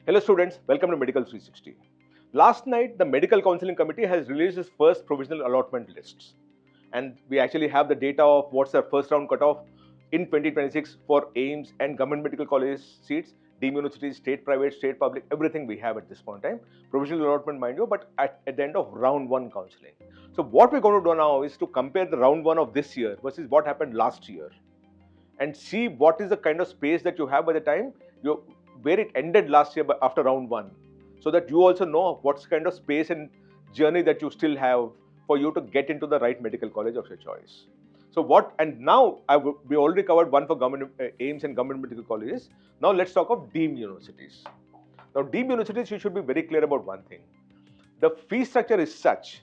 Hello students, welcome to Medical360. Last night, the Medical Counselling Committee has released its first provisional allotment lists. And we actually have the data of what's our first round cutoff in 2026 for AIMS and government medical college seats, deemed universities, state private, state public, everything we have at this point in time. Provisional allotment, mind you, but at the end of round one counselling. So what we're going to do now is to compare the round one of this year versus what happened last year and see what is the kind of space that you have by the time where it ended last year after round one, so that you also know what's kind of space and journey that you still have for you to get into the right medical college of your choice. So now we already covered one for government AIMS and government medical colleges. Now let's talk of deemed universities. Now deemed universities, you should be very clear about one thing. The fee structure is such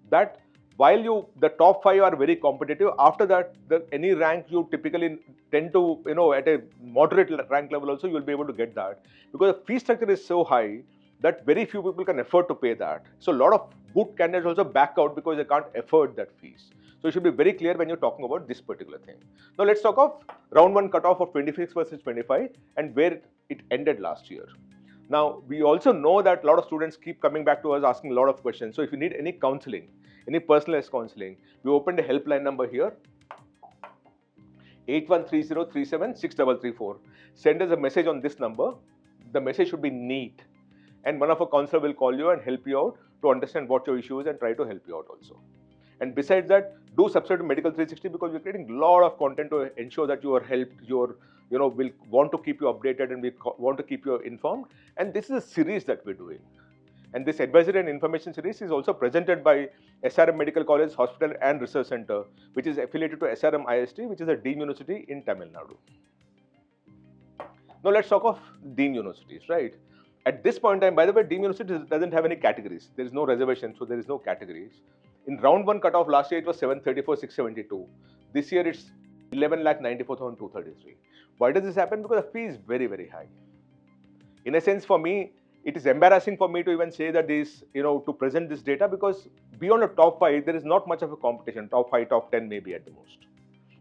that while the top 5 are very competitive, after that any rank you typically tend to, at a moderate rank level also you'll be able to get that, because the fee structure is so high that very few people can afford to pay that. So a lot of good candidates also back out because they can't afford that fees. So you should be very clear when you're talking about this particular thing. Now let's talk of round 1 cutoff of 26 versus 25 and where it ended last year. Now, we also know that a lot of students keep coming back to us asking a lot of questions. So if you need any counseling, any personalized counseling, we opened a helpline number here, 8130376334. Send us a message on this number. The message should be Neet, and one of our counselor will call you and help you out to understand what your issue is and try to help you out also. And besides that, do subscribe to Medical360 because we're creating a lot of content to ensure that you are helped, we'll want to keep you updated and we want to keep you informed. And this is a series that we're doing. And this advisory and information series is also presented by SRM Medical College, Hospital and Research Center, which is affiliated to SRM IST, which is a deemed university in Tamil Nadu. Now let's talk of deemed universities, right? At this point in time, by the way, deemed university doesn't have any categories. There is no reservation, so there is no categories. In round 1 cutoff last year, it was 734,672. This year, it's 11,94,233. Why does this happen? Because the fee is very, very high. In a sense, for me, it is embarrassing for me to even say that to present this data, because beyond the top 5, there is not much of a competition. Top 5, top 10 maybe at the most.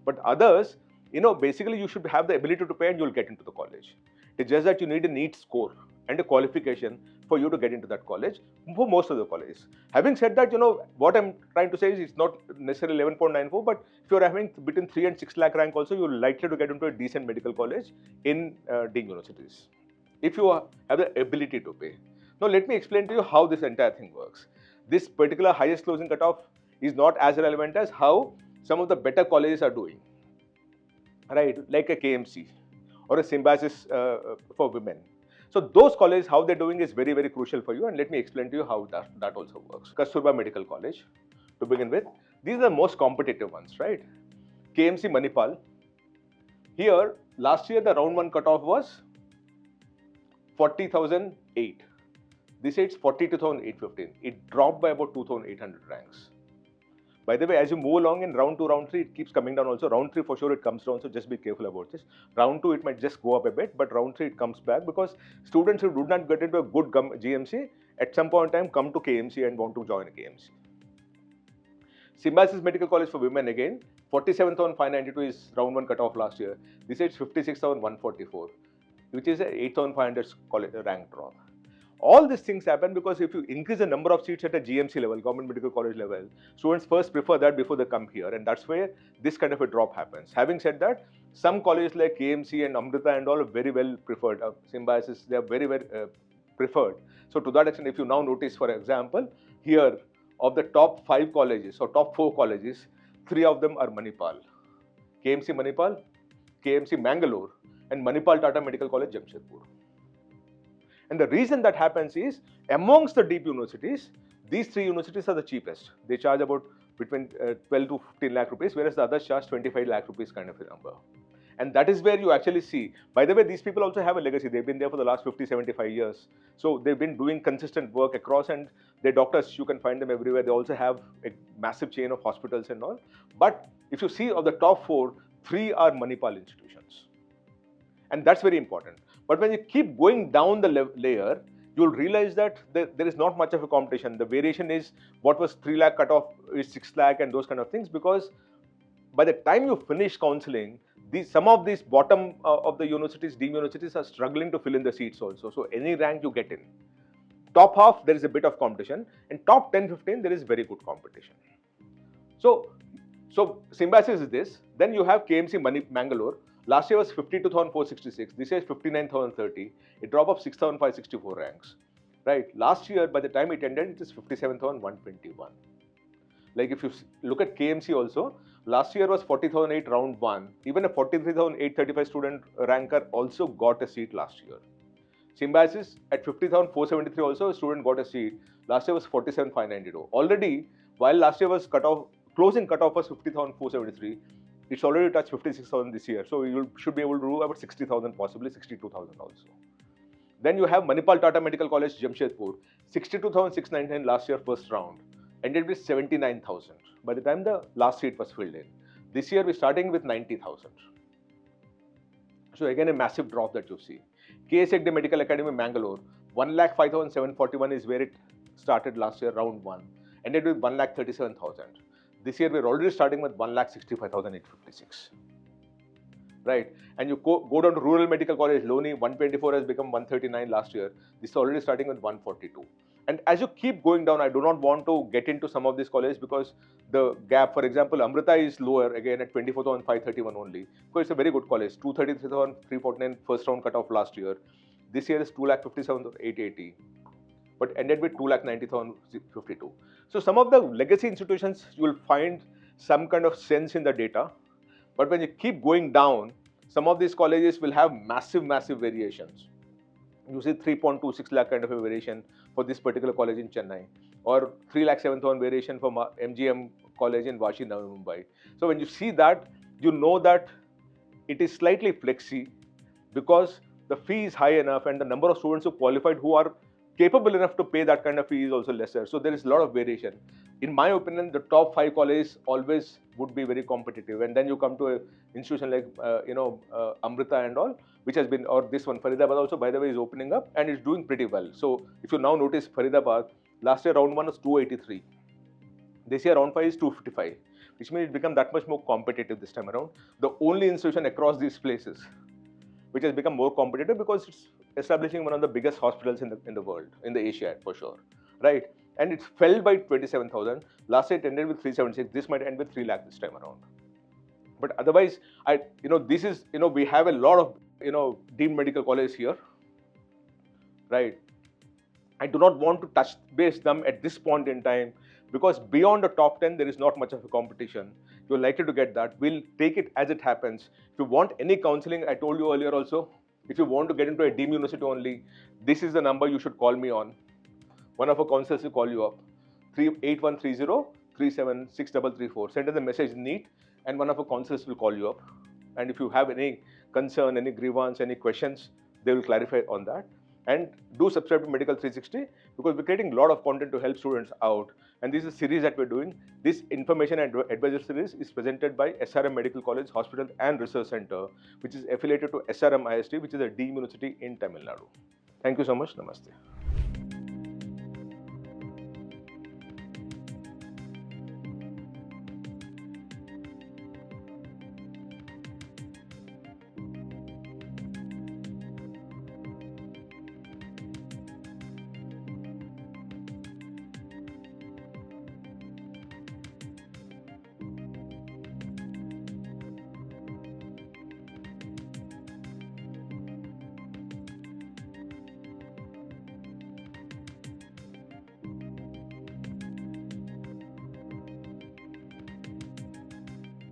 But others, basically you should have the ability to pay and you'll get into the college. It's just that you need a Neet score and a qualification for you to get into that college for most of the colleges. Having said that, what I'm trying to say is it's not necessarily 11.94, but if you're having between 3 and 6 lakh rank also, you're likely to get into a decent medical college in deemed universities, if you have the ability to pay. Now let me explain to you how this entire thing works. This particular highest closing cutoff is not as relevant as how some of the better colleges are doing, right? Like a KMC or a Symbiosis for women. So those colleges, how they're doing is very, very crucial for you, and let me explain to you how that also works. Kasturba Medical College, to begin with, these are the most competitive ones, right? KMC Manipal. Here, last year the round 1 cutoff was 40,008. This year it's 42,815. It dropped by about 2,800 ranks. By the way, as you move along in round 2, round 3, it keeps coming down also. Round 3 for sure it comes down, so just be careful about this. Round 2 it might just go up a bit, but round 3 it comes back because students who do not get into a good GMC at some point in time come to KMC and want to join a KMC. Symbiosis Medical College for women again, 47,592 is round 1 cutoff last year. This is 56,144, which is a 8,500 rank drop. All these things happen because if you increase the number of seats at a GMC level, government medical college level, students first prefer that before they come here, and that's where this kind of a drop happens. Having said that, some colleges like KMC and Amrita and all are very well preferred. Symbiosis, they are very, very preferred. So to that extent, if you now notice, for example, here of the top 5 colleges or top 4 colleges, 3 of them are Manipal. KMC Manipal, KMC Mangalore, and Manipal Tata Medical College, Jamshedpur. And the reason that happens is, amongst the deep universities, these 3 universities are the cheapest. They charge about between 12 to 15 lakh rupees, whereas the others charge 25 lakh rupees kind of a number. And that is where you actually see. By the way, these people also have a legacy. They've been there for the last 50, 75 years. So they've been doing consistent work across, and their doctors, you can find them everywhere. They also have a massive chain of hospitals and all. But if you see of the top 4, 3 are Manipal institutions. And that's very important. But when you keep going down the layer, you'll realize that there is not much of a competition. The variation is what was 3 lakh cutoff is 6 lakh and those kind of things, because by the time you finish counseling, Some of these bottom of the universities, deemed universities, are struggling to fill in the seats also. So any rank you get in. Top half, there is a bit of competition, and top 10, 15, there is very good competition. So symbiosis is this. Then you have KMC Mangalore. Last year was 52,466. This year is 59,030. It dropped of 6,564 ranks. Right. Last year, by the time it ended, it is 57,121. Like if you look at KMC also, last year was 40,008 round 1. Even a 43,835 student ranker also got a seat last year. Symbiosis at 50,473 also a student got a seat. Last year was 47,592. Already, while last year was closing cutoff was 50,473, it's already touched 56,000 this year. So you should be able to do about 60,000, possibly 62,000 also. Then you have Manipal Tata Medical College, Jamshedpur, 62,699 last year first round, ended with 79,000 by the time the last seat was filled in. This year we're starting with 90,000. So again a massive drop that you see. KSECD Medical Academy, Mangalore, 1,05,741 is where it started last year, round 1, ended with 1,37,000. This year we're already starting with 1,65,856. Right, and you go down to Rural Medical College, Loni, 124 has become 139 last year. This is already starting with 142. And as you keep going down, I do not want to get into some of these colleges because the gap, for example, Amrita is lower again at 24,531 only. So it's a very good college, 233,349 first round cutoff last year. This year is 2,57,880, but ended with 2,90,052. So some of the legacy institutions, you will find some kind of sense in the data. But when you keep going down, some of these colleges will have massive variations. You see 3.26 lakh kind of a variation for this particular college in Chennai, or 3,07,000 variation from MGM college in Vashi, Navi Mumbai. So when you see that, you know that it is slightly flexy because the fee is high enough and the number of students who qualified who are capable enough to pay that kind of fee is also lesser. So there is a lot of variation. In my opinion, the top 5 colleges always would be very competitive, and then you come to an institution like Amrita and all, which has been, or this one Faridabad also, by the way, is opening up and it's doing pretty well. So if you now notice Faridabad, last year round 1 was 283. This year round 5 is 255, which means it become that much more competitive this time around. The only institution across these places which has become more competitive because it's establishing one of the biggest hospitals in the world, in the Asia for sure, right? And it fell by 27,000. Last year it ended with 376. This might end with 3 lakh this time around. But otherwise, this is, we have a lot of, deemed medical colleges here, right? I do not want to touch base them at this point in time because beyond the top 10, there is not much of a competition. You're likely to get that. We'll take it as it happens. If you want any counseling, I told you earlier also, if you want to get into a deemed university only, this is the number you should call me on. One of our counselors will call you up, 8130-3763334. Send us a message, Neet, and one of our counselors will call you up. And if you have any concern, any grievance, any questions, they will clarify on that. And do subscribe to Medical360 because we're creating a lot of content to help students out. And this is a series that we're doing. This information and advisor series is presented by SRM Medical College, Hospital and Research Center, which is affiliated to SRM IST, which is a deemed university in Tamil Nadu. Thank you so much. Namaste.